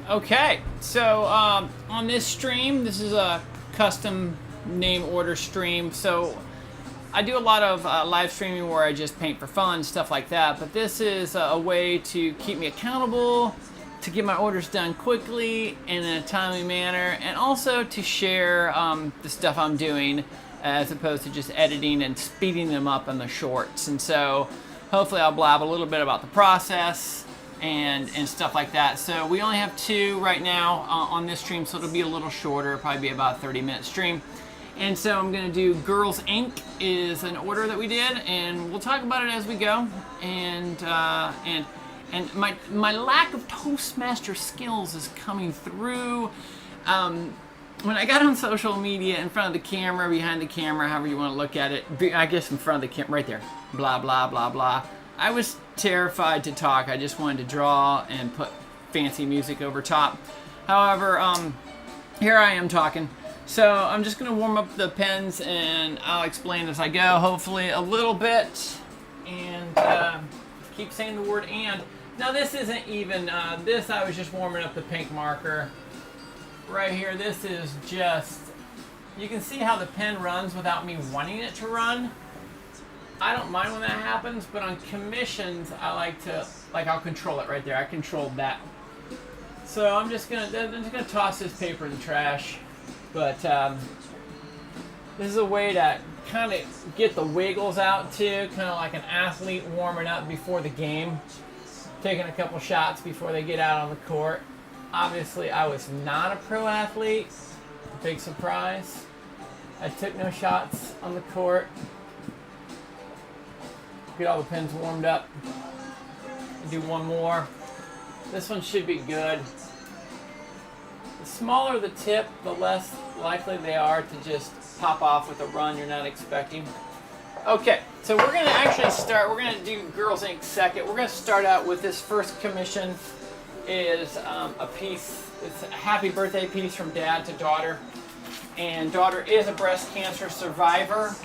Okay, so on this stream, this is a custom name order stream. So I do a lot of live streaming where I just paint for fun, stuff like that. But this is a way to keep me accountable, to get my orders done quickly and in a timely manner, and also to share the stuff I'm doing as opposed to just editing and speeding them up in the shorts. And so hopefully I'll blab a little bit about the process and stuff like that. So we only have 2 right now on this stream, so it'll be a little shorter, probably be about a 30-minute stream. And so I'm gonna do Girls Inc. is an order that we did, and we'll talk about it as we go. And my lack of Toastmaster skills is coming through. When I got on social media, in front of the camera, behind the camera, however you want to look at it, I guess in front of the camera, right there, blah, blah, blah, blah. I was terrified to talk. I just wanted to draw and put fancy music over top. However, here I am talking. So I'm just going to warm up the pens and I'll explain as I go, hopefully a little bit. And keep saying the word and. Now this isn't even, this I was just warming up the pink marker. Right here, this is just, you can see how the pen runs without me wanting it to run. I don't mind when that happens, but on commissions, I like to, I'll control it right there. I controlled that. So I'm just gonna toss this paper in the trash. But this is a way to kind of get the wiggles out too, kind of like an athlete warming up before the game, taking a couple shots before they get out on the court. Obviously, I was not a pro athlete. Big surprise. I took no shots on the court. Get all the pins warmed up. Do one more. This one should be good. The smaller the tip, the less likely they are to just pop off with a run you're not expecting. Okay, so we're going to actually start. We're going to do Girls Inc. second. We're going to start out with this first commission. Is a piece, it's a happy birthday piece from dad to daughter. And daughter is a breast cancer survivor.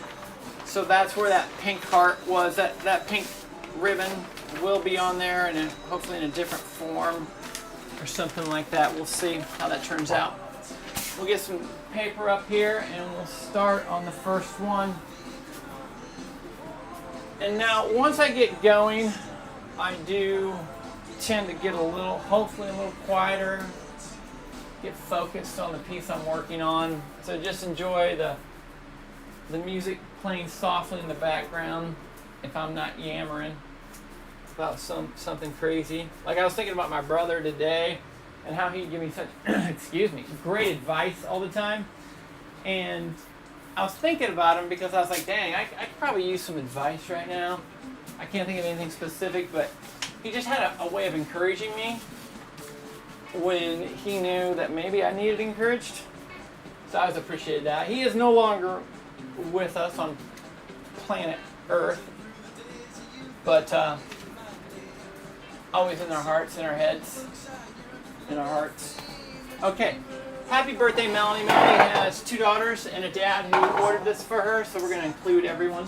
So that's where that pink heart was. That pink ribbon will be on there and hopefully in a different form or something like that. We'll see how that turns out. We'll get some paper up here and we'll start on the first one. And now once I get going, I do tend to get hopefully a little quieter, get focused on the piece I'm working on. So just enjoy the music playing softly in the background if I'm not yammering about something crazy. Like I was thinking about my brother today and how he'd give me such, great advice all the time. And I was thinking about him because I was like, dang, I could probably use some advice right now. I can't think of anything specific, but he just had a way of encouraging me when he knew that maybe I needed encouraged. So I always appreciated that. He is no longer with us on planet Earth, but always in our hearts, in our heads, in our hearts. Okay, happy birthday, Melanie. Melanie has 2 daughters and a dad who ordered this for her, so we're going to include everyone.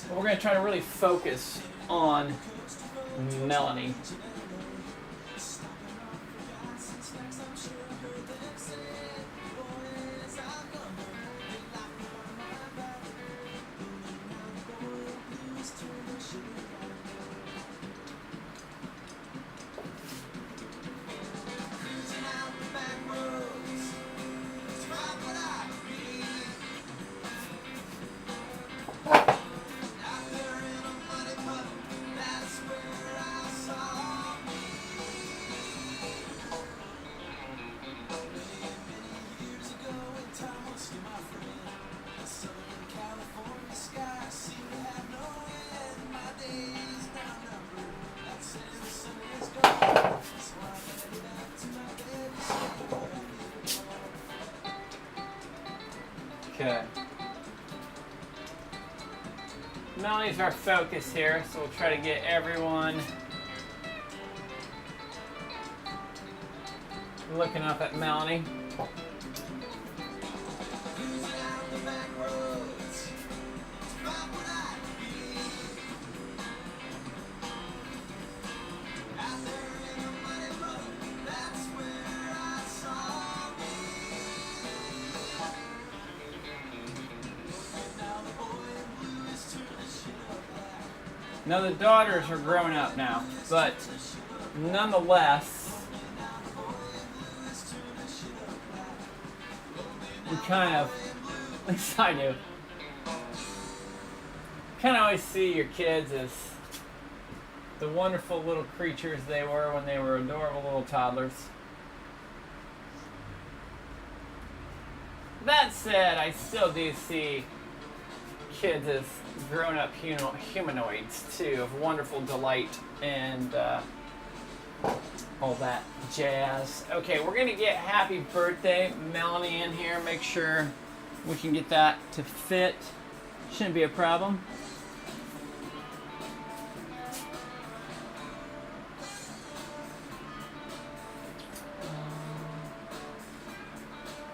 But we're going to try to really focus on Melanie. Okay. Melanie's our focus here, so we'll try to get everyone looking up at Melanie. Now the daughters are grown up now, but nonetheless, we kind of, at least I do, kind of always see your kids as the wonderful little creatures they were when they were adorable little toddlers. That said, I still do see kids as grown-up humanoids too, of wonderful delight and all that jazz. Okay, we're gonna get happy birthday Melanie in here. Make sure we can get that to fit. Shouldn't be a problem.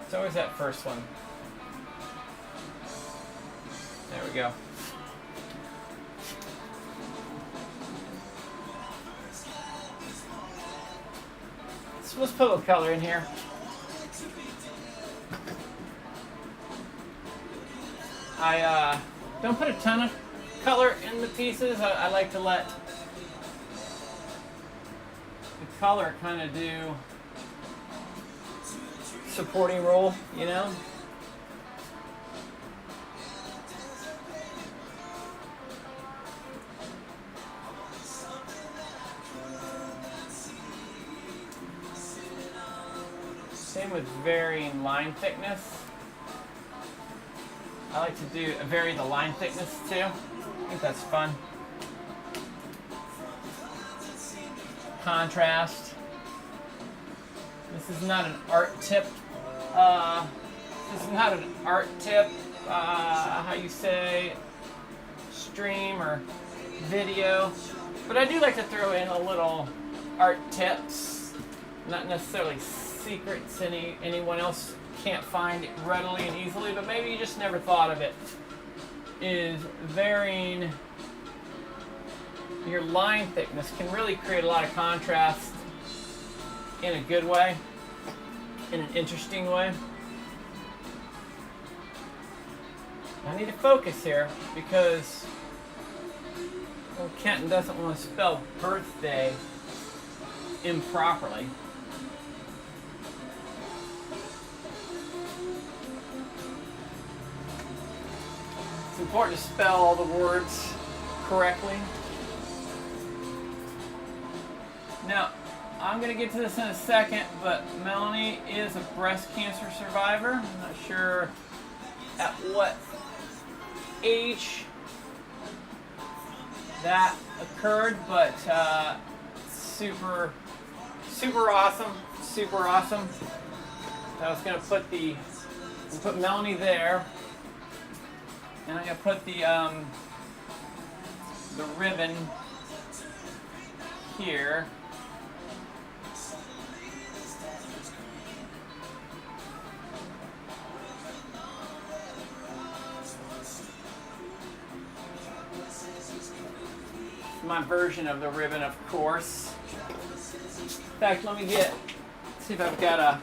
It's always that first one. There we go. So let's put a little color in here. I don't put a ton of color in the pieces. I like to let the color kind of do supporting role, you know? Same with varying line thickness. I like to vary the line thickness too. I think that's fun. Contrast. This is not an art tip. This is not an art tip, how you say, stream or video. But I do like to throw in a little art tips. Not necessarily secrets anyone else can't find readily and easily, but maybe you just never thought of it. Is varying your line thickness can really create a lot of contrast in a good way, in an interesting way. I need to focus here because Kenton doesn't want to spell birthday improperly. It's important to spell all the words correctly. Now, I'm going to get to this in a second, but Melanie is a breast cancer survivor. I'm not sure at what age that occurred, but super awesome, super awesome. I was going to put Melanie there, and I'm going to put the ribbon here. My version of the ribbon, of course. In fact, let me see if I've got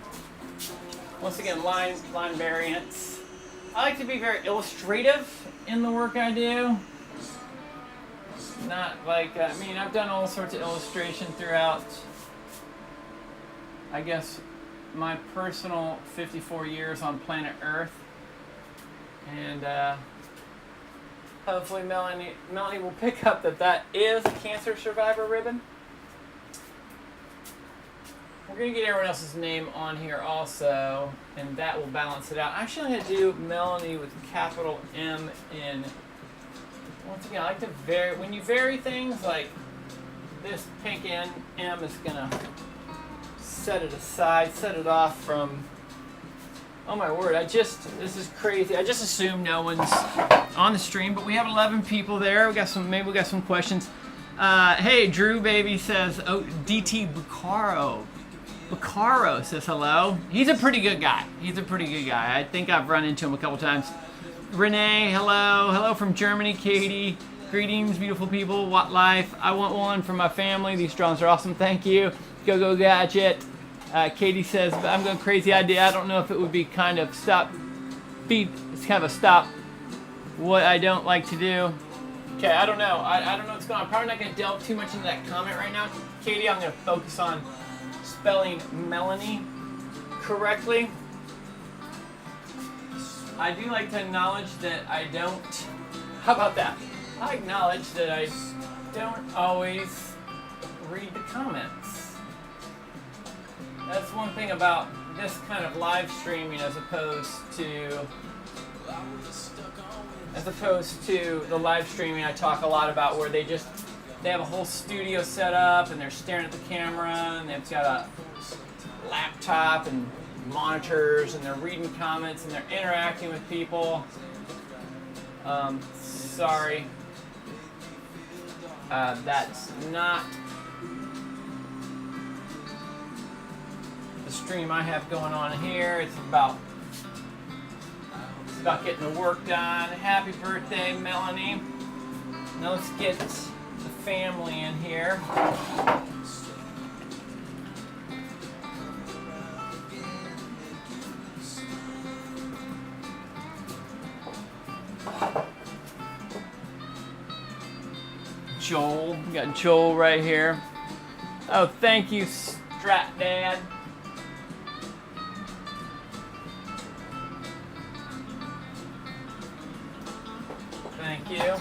once again, line variants. I like to be very illustrative in the work I do. Not like, I've done all sorts of illustration throughout, I guess, my personal 54 years on planet Earth. And, hopefully Melanie will pick up that is a cancer survivor ribbon. We're going to get everyone else's name on here also, and that will balance it out. Actually, I'm going to do Melanie with a capital M in. Once again, I like to vary. When you vary things, like this pink M is going to set it aside, set it off from. Oh my word, this is crazy. I just assume no one's on the stream, but we have 11 people there. Maybe we got some questions. Hey, Drew Baby says, oh, DT Bucaro says hello. He's a pretty good guy. I think I've run into him a couple times. Renee, hello. Hello from Germany. Katie, greetings, beautiful people. What life? I want one for my family. These drones are awesome. Thank you. Go Gadget. Katie says, I'm going crazy idea. I don't know if it would be kind of stop what I don't like to do. Okay, I don't know. I don't know what's going on. I'm probably not going to delve too much into that comment right now, Katie. I'm going to focus on spelling Melanie correctly. I do like to acknowledge that I don't. How about that? I acknowledge that I don't always read the comments. That's one thing about this kind of live streaming as opposed to the live streaming I talk a lot about where they have a whole studio set up and they're staring at the camera and they've got a laptop and monitors and they're reading comments and they're interacting with people. Sorry. That's not the stream I have going on here. It's about getting the work done. Happy birthday, Melanie. Now let's get the family in here. Joel, we got Joel right here. Oh, thank you, Strat Dad. Thank you.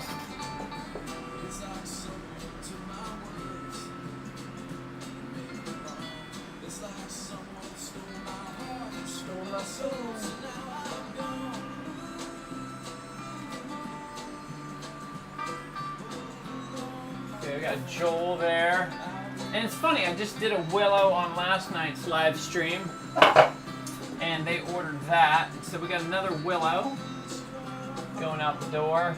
Okay, we got Joel there. And it's funny, I just did a Willow on last night's live stream. And they ordered that. So we got another Willow going out the door.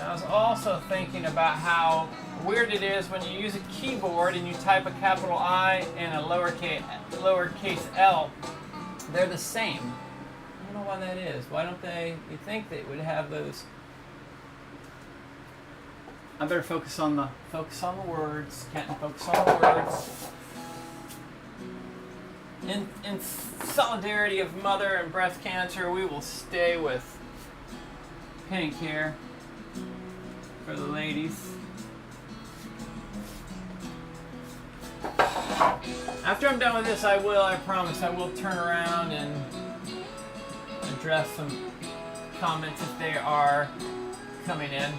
I was also thinking about how weird it is when you use a keyboard and you type a capital I and a lowercase L. They're the same. I don't know why that is. Why don't they? You think they would have those? I better focus on the words. Can't focus on the words. In solidarity of mother and breast cancer, we will stay with pink here for the ladies. After I'm done with this, I promise, I will turn around and address some comments if they are coming in.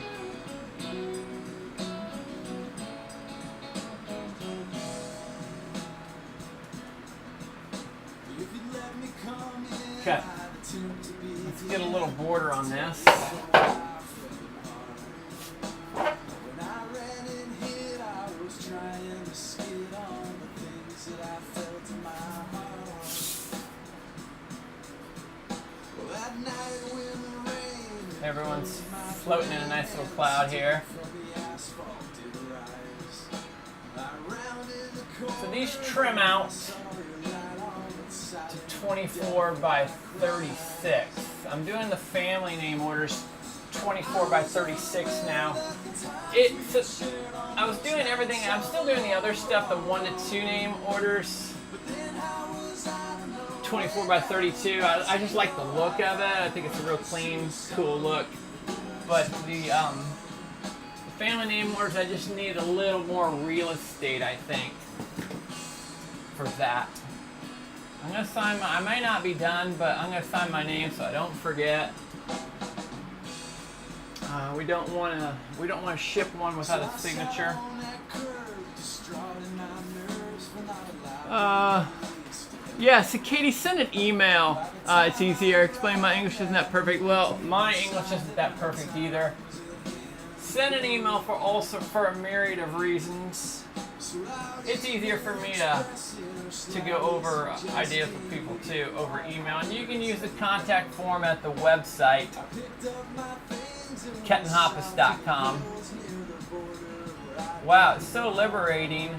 Okay, let's get a little border on this. Everyone's floating in a nice little cloud here. So these trim out to 24 by 36. I'm doing the family name orders 24 by 36 now. I was doing everything. I'm still doing the other stuff, the 1 to 2 name orders. 24 by 32. I just like the look of it. I think it's a real clean, cool look. But the family name orders, I just need a little more real estate, I think, for that. I'm gonna sign I might not be done, but I'm gonna sign my name so I don't forget. We don't want to ship one without a signature. Yeah, so Katie, send an email. It's easier. Explain my English isn't that perfect. Well, my English isn't that perfect either. Send an email for a myriad of reasons. It's easier for me to go over ideas with people too over email, and you can use the contact form at the website kettenhoppus.com. Wow, it's so liberating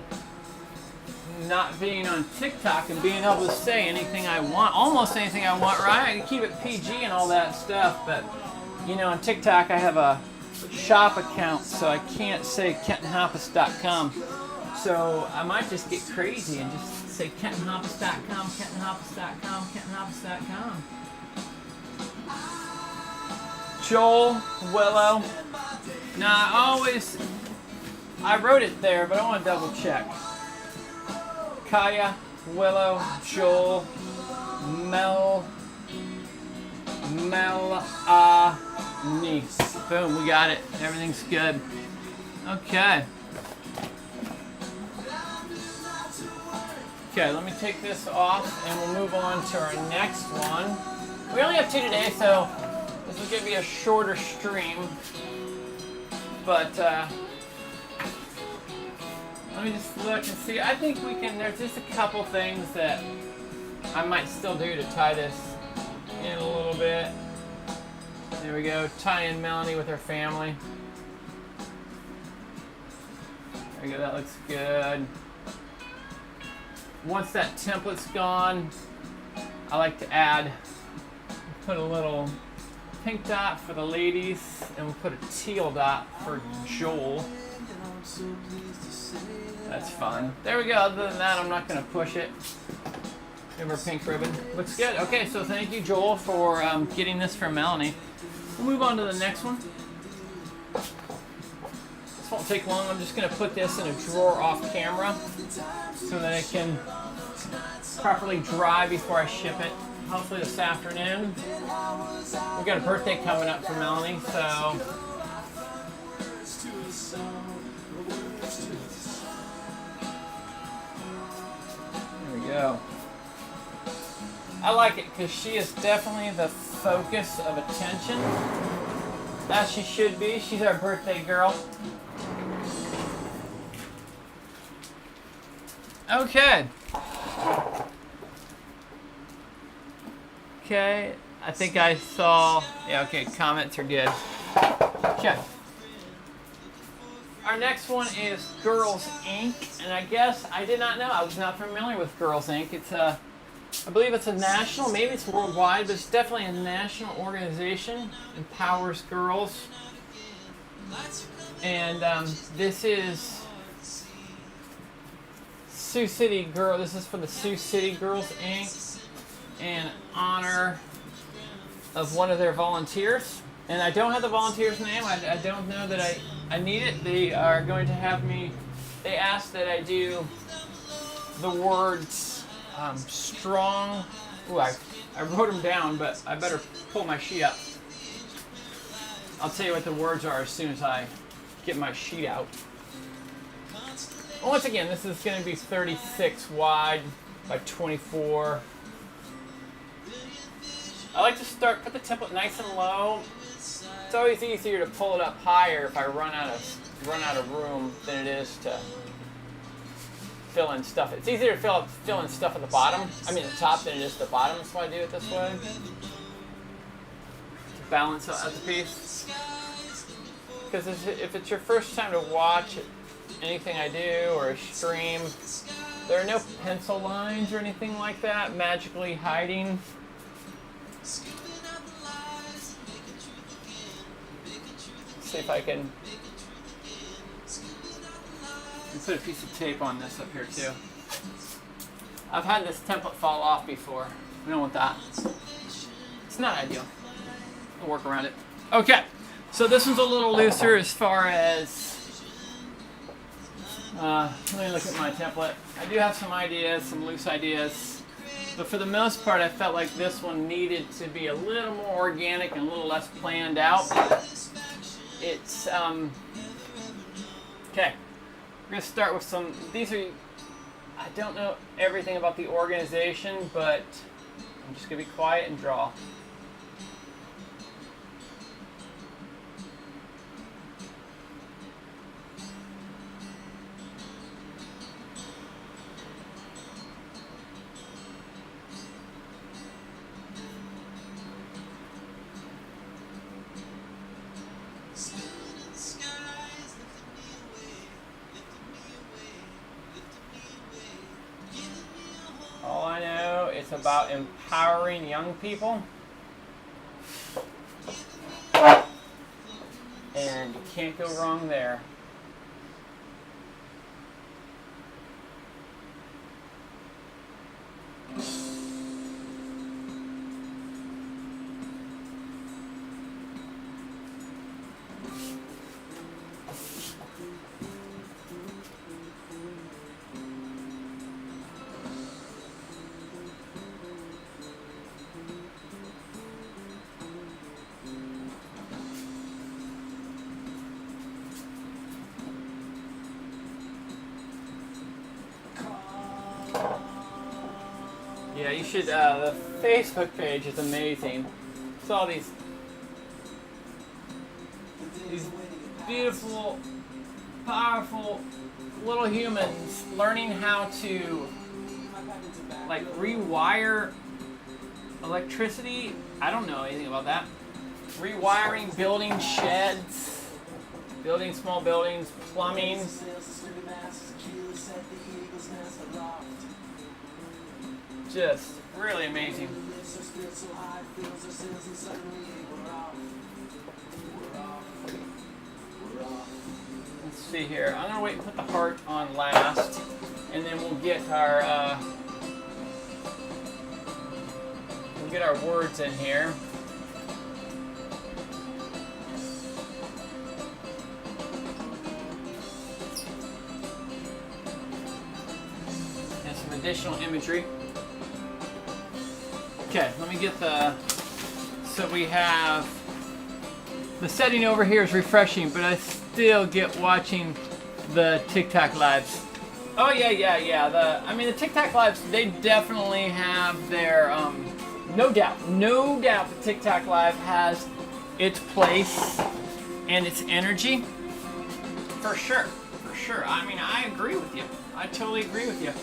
not being on TikTok and being able to say anything I want, almost anything I want, right? I can keep it PG and all that stuff, but you know, on TikTok I have a shop account, so I can't say kentonhoppus.com. So I might just get crazy and just say kentonhoppus.com, kentonhoppus.com, kentonhoppus.com. Joel, Willow. Now I wrote it there, but I want to double check. Kaya, Willow, Joel, niece. Boom, we got it. Everything's good. Okay. Okay, let me take this off and we'll move on to our next one. We only have 2 today, so this is going to be a shorter stream. But let me just look and see. I think we can, there's just a couple things that I might still do to tie this in a little bit. There we go, tie in Melanie with her family. There we go, that looks good. Once that template's gone, I like to put a little pink dot for the ladies, and we'll put a teal dot for Joel. That's fun. There we go, other than that, I'm not gonna push it. Give her a pink ribbon. Looks good. Okay, so thank you, Joel, for getting this for Melanie. We'll move on to the next one. This won't take long. I'm just going to put this in a drawer off camera so that it can properly dry before I ship it. Hopefully this afternoon. We've got a birthday coming up for Melanie, so there we go. I like it because she is definitely the focus of attention, as she should be. She's our birthday girl. Okay. Okay, I think I saw, yeah, okay, comments are good. Okay. Our next one is Girls Inc. And I guess I did not know, I was not familiar with Girls Inc. It's I believe it's a national, maybe it's worldwide, but it's definitely a national organization. Empowers girls. And this is Sioux City Girl. This is for the Sioux City Girls Inc. in honor of one of their volunteers. And I don't have the volunteer's name. I don't know that I need it. They are going to have me, they asked that I do the words strong. Ooh, I wrote them down, but I better pull my sheet up. I'll tell you what the words are as soon as I get my sheet out. Well, once again, this is going to be 36 wide by 24. I like to put the template nice and low. It's always easier to pull it up higher if I run out of room than it is to fill in stuff. It's easier to fill in stuff at the bottom. I mean the top than it is the bottom. That's why I do it this way. To balance out the piece. Because if it's your first time to watch anything I do or a stream, there are no pencil lines or anything like that magically hiding. Let's see if I can put a piece of tape on this up here too. I've had this template fall off before. We don't want that. It's not ideal. I'll work around it. Okay, so this one's a little looser as far as, let me look at my template. I do have some ideas, some loose ideas, but for the most part I felt like this one needed to be a little more organic and a little less planned out. It's, okay. We're going to start with some, I don't know everything about the organization, but I'm just going to be quiet and draw. It's about empowering young people. And you can't go wrong there. Yeah, you should, the Facebook page is amazing. It's all these beautiful, powerful little humans learning how to, like, rewire electricity. I don't know anything about that. Rewiring, building sheds, building small buildings, plumbing. Just really amazing. Let's see here. I'm gonna wait and put the heart on last, and then we'll get our words in here. And some additional imagery. Okay, let me get so we have, the setting over here is refreshing, but I still get watching the TikTok lives. Oh yeah. The TikTok lives, they definitely have their, no doubt the TikTok live has its place and its energy. For sure. I mean, I agree with you. I totally agree with you.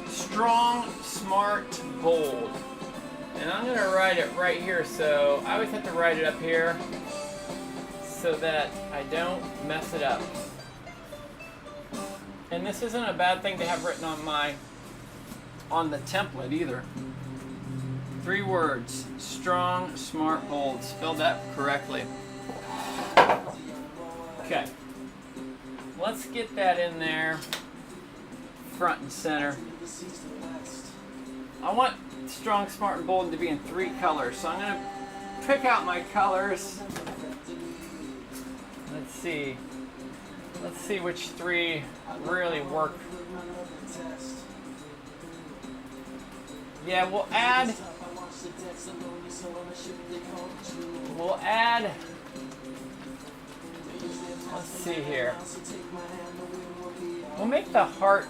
Strong, smart, bold. And I'm going to write it right here, so I always have to write it up here so that I don't mess it up. And this isn't a bad thing to have written on the template either. 3 words: strong, smart, bold. Spelled that correctly. Okay. Let's get that in there, front and center. I want strong, smart, and bold to be in 3 colors, so I'm going to pick out my colors. Let's see which 3 really work. Yeah, we'll add, let's see here. We'll make the heart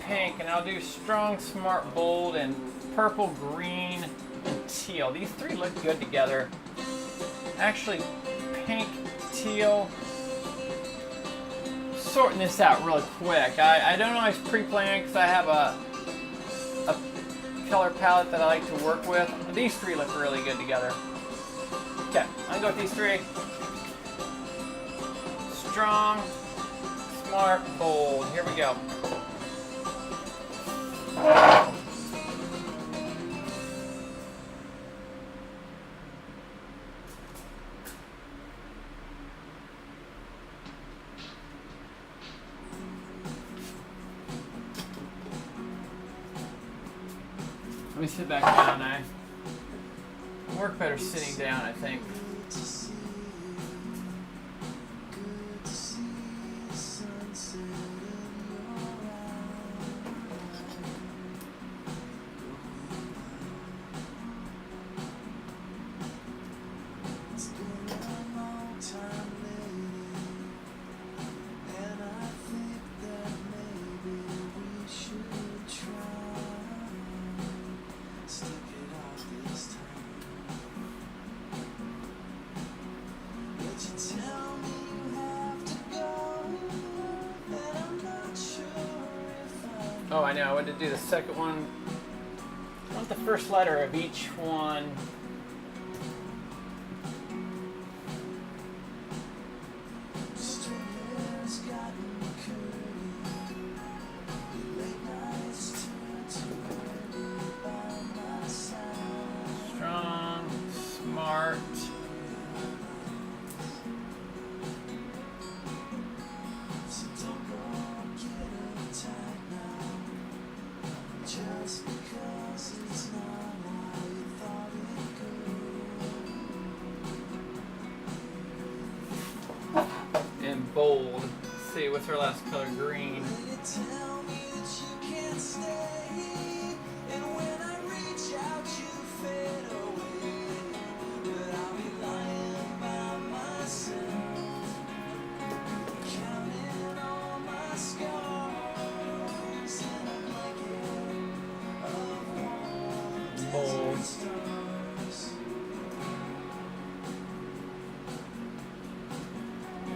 pink, and I'll do strong, smart, bold, and purple, green, and teal. These 3 look good together. Actually, pink, teal. Sorting this out really quick. I don't always pre-plan because I have a color palette that I like to work with. But these 3 look really good together. Okay, I'm going to go with these 3. Strong, smart, bold. Here we go. Let me sit back down. I work better sitting down, I think. Oh, I know. I want to do the second one. I want the first letter of each one. Strong, smart, And bold. Let's see, what's our last color? Green. Bold.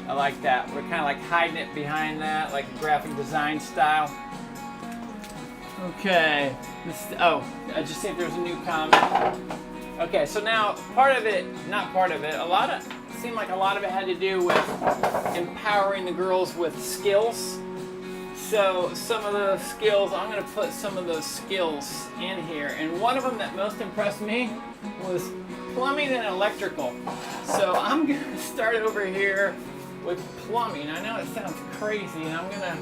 I like that. We're kind of like hiding it behind that, like a graphic design style. Okay. Oh, I just see if there's a new comment. Okay, so now part of it, not part of it, seemed like a lot of it had to do with empowering the girls with skills. So some of those skills, I'm going to put some of those skills in here. And one of them that most impressed me was plumbing and electrical. So I'm going to start over here with plumbing. I know it sounds crazy, and I'm going to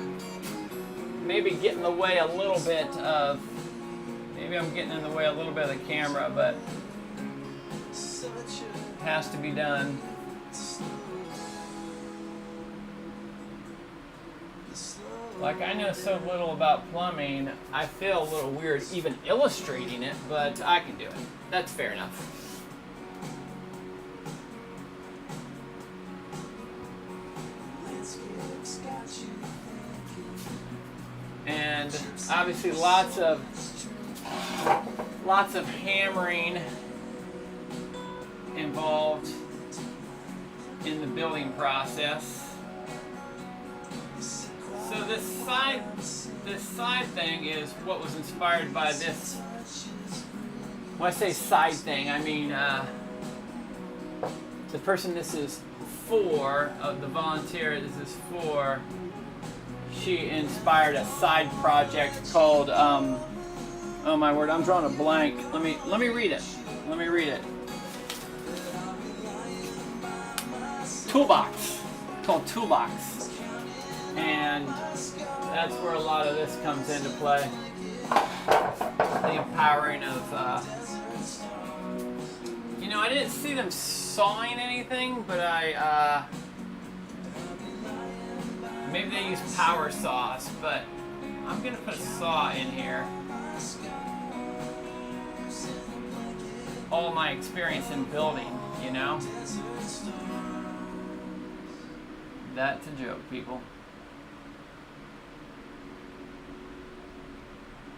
maybe get in the way a little bit of, maybe I'm getting in the way a little bit of the camera, but it has to be done. Like, I know so little about plumbing, I feel a little weird even illustrating it, but I can do it. That's fair enough. And obviously lots of hammering involved in the building process. So this side thing is what was inspired by this. When I say side thing, I mean the person this is for, the volunteer this is for, she inspired a side project called oh my word, I'm drawing a blank. Let me read it. Let me read it. Toolbox. It's called Toolbox. And that's where a lot of this comes into play. The empowering of, you know, I didn't see them sawing anything, but maybe they use power saws, but I'm gonna put a saw in here. All my experience in building, you know? That's a joke, people.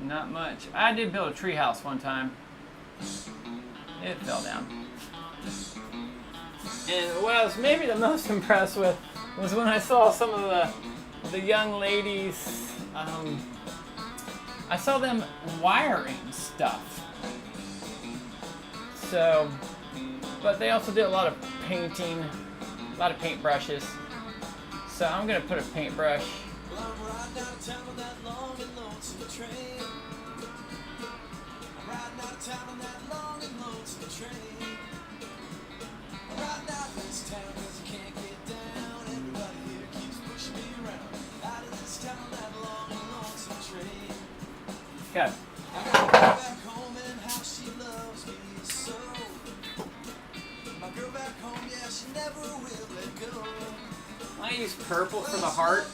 Not much. I did build a tree house one time. It fell down. And what I was maybe the most impressed with was when I saw some of the young ladies. I saw them wiring stuff. So, but they also did a lot of painting, a lot of paintbrushes. So I'm gonna put a paintbrush. Okay. I use purple for the heart.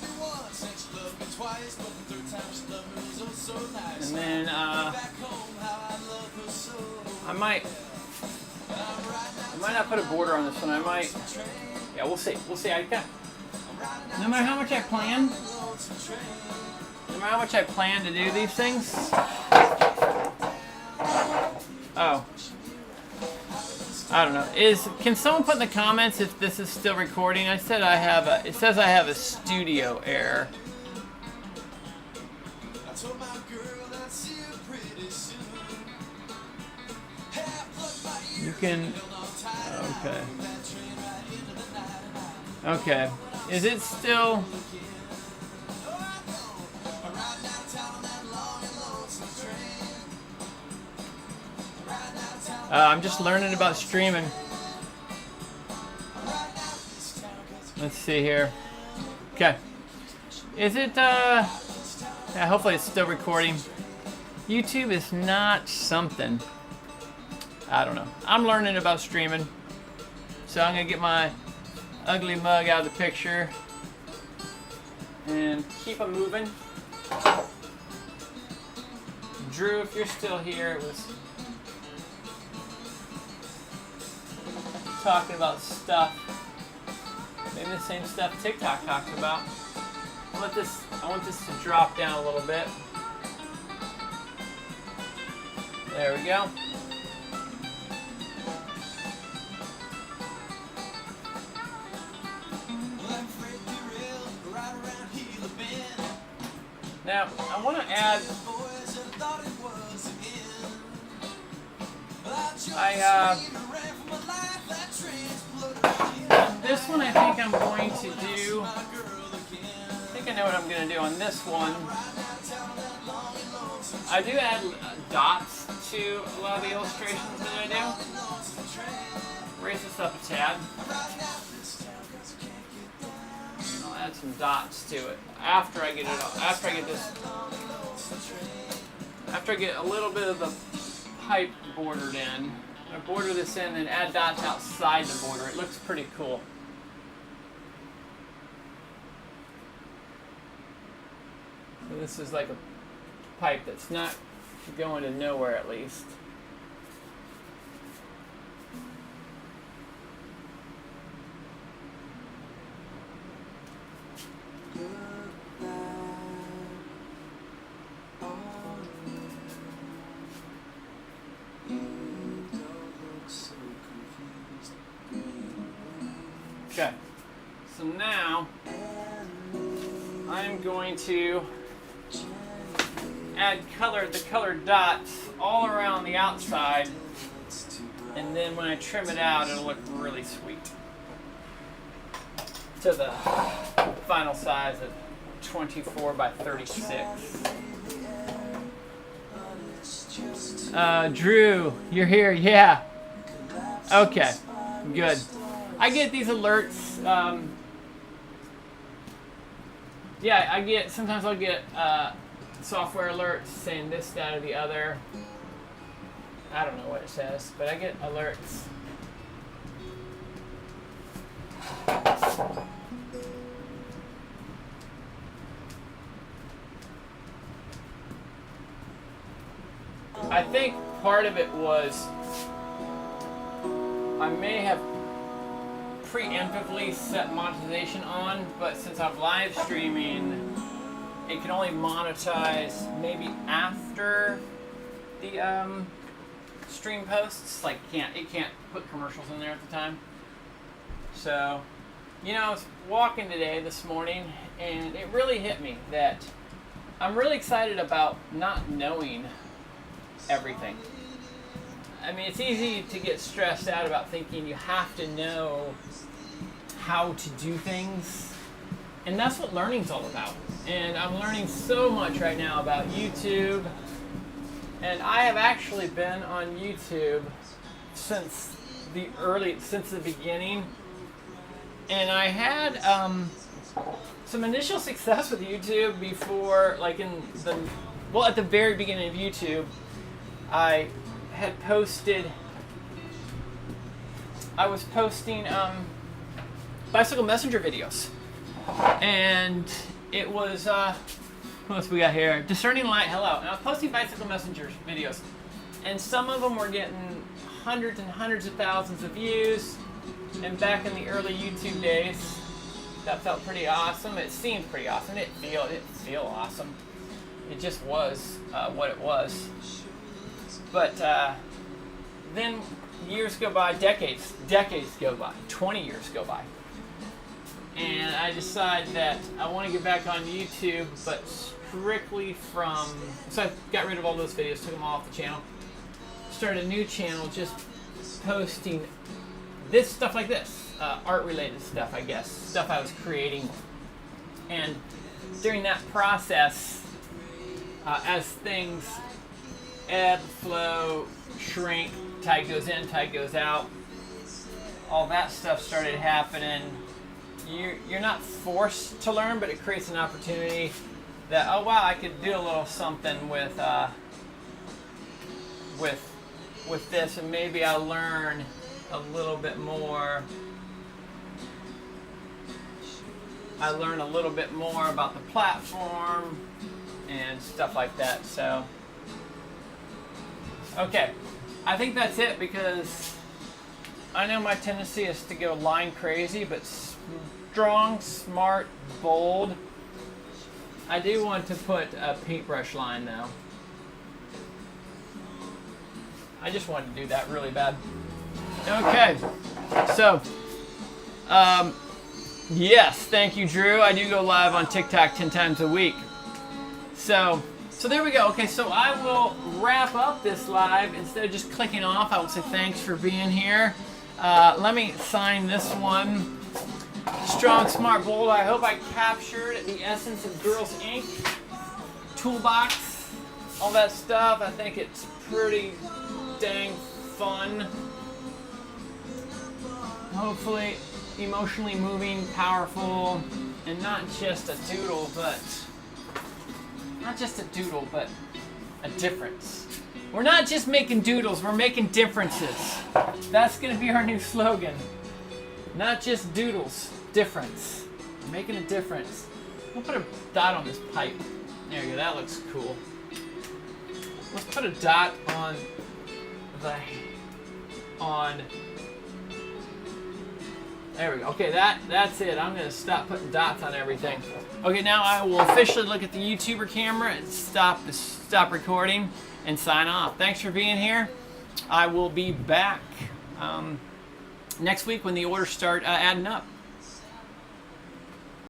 And then I might not put a border on this one. I might. Yeah, we'll see. We'll see. No matter how much I plan, to do these things. Oh. I don't know. Can someone put in the comments if this is still recording? It says I have a studio error. You can. Okay. Okay. Is it still? I'm just learning about streaming. Let's see here. Okay. Is it, yeah, hopefully it's still recording. YouTube is not something. I don't know. I'm learning about streaming. So I'm gonna get my ugly mug out of the picture and keep them moving. Drew, if you're still here, it was talking about stuff. Maybe the same stuff TikTok talks about. I want this to drop down a little bit. There we go. Now, I want to add, this one I think I'm going to do, I think I know what I'm going to do on this one. I do add dots to a lot of the illustrations that I do. Raise this up a tad. I'll add some dots to it after I get it all, after I get a little bit of the pipe bordered in. I border this in and add dots outside the border. It looks pretty cool. So this is like a pipe that's not going to nowhere, at least. Okay, so now I'm going to add the colored dots all around the outside, and then when I trim it out, it'll look really sweet. To the final size of 24 by 36. Drew, you're here, yeah. Okay, good. I get these alerts. Yeah, sometimes I'll get software alerts saying this, that, or the other. I don't know what it says, but I get alerts. I think part of it was I may have preemptively set monetization on, but since I'm live streaming, it can only monetize maybe after the stream posts. Like it can't put commercials in there at the time. So, I was walking today this morning, and it really hit me that I'm really excited about not knowing everything. I mean, it's easy to get stressed out about thinking you have to know how to do things, and that's what learning's all about. And I'm learning so much right now about YouTube, and I have actually been on YouTube since the beginning, and I had some initial success with YouTube before, like at the very beginning of YouTube, I was posting bicycle messenger videos, and it was what else we got here? Discerning Light, hello. And I was posting bicycle messenger videos, and some of them were getting hundreds and hundreds of thousands of views. And back in the early YouTube days, that felt pretty awesome. It seemed pretty awesome. It didn't feel awesome. It just was what it was. But then years go by, decades go by, 20 years go by. And I decide that I want to get back on YouTube, but strictly so I got rid of all those videos, took them all off the channel, started a new channel just posting this stuff like this, art-related stuff, I guess, stuff I was creating. And during that process, as things ebb, flow, shrink, tide goes in, tide goes out, all that stuff started happening. You're not forced to learn, but it creates an opportunity that, oh wow, I could do a little something with with this, and maybe I'll learn a little bit more. I learn a little bit more about the platform and stuff like that. So, okay, I think that's it, because I know my tendency is to go line crazy, but strong, smart, bold. I do want to put a paintbrush line though. I just wanted to do that really bad. Okay, so, yes, thank you, Drew. I do go live on TikTok 10 times a week. So there we go. Okay, so I will wrap up this live. Instead of just clicking off, I will say thanks for being here. Let me sign this one. Strong, smart, bold. I hope I captured the essence of Girls Inc. Toolbox, all that stuff. I think it's pretty dang fun. Hopefully emotionally moving, powerful, and not just a doodle, but a difference. We're not just making doodles, we're making differences. That's gonna be our new slogan. Not just doodles, difference. We're making a difference. We'll put a dot on this pipe. There you go, that looks cool. Let's put a dot on there we go. Okay, that's it. I'm gonna stop putting dots on everything. Okay, now I will officially look at the YouTuber camera and stop recording and sign off. Thanks for being here. I will be back next week when the orders start adding up.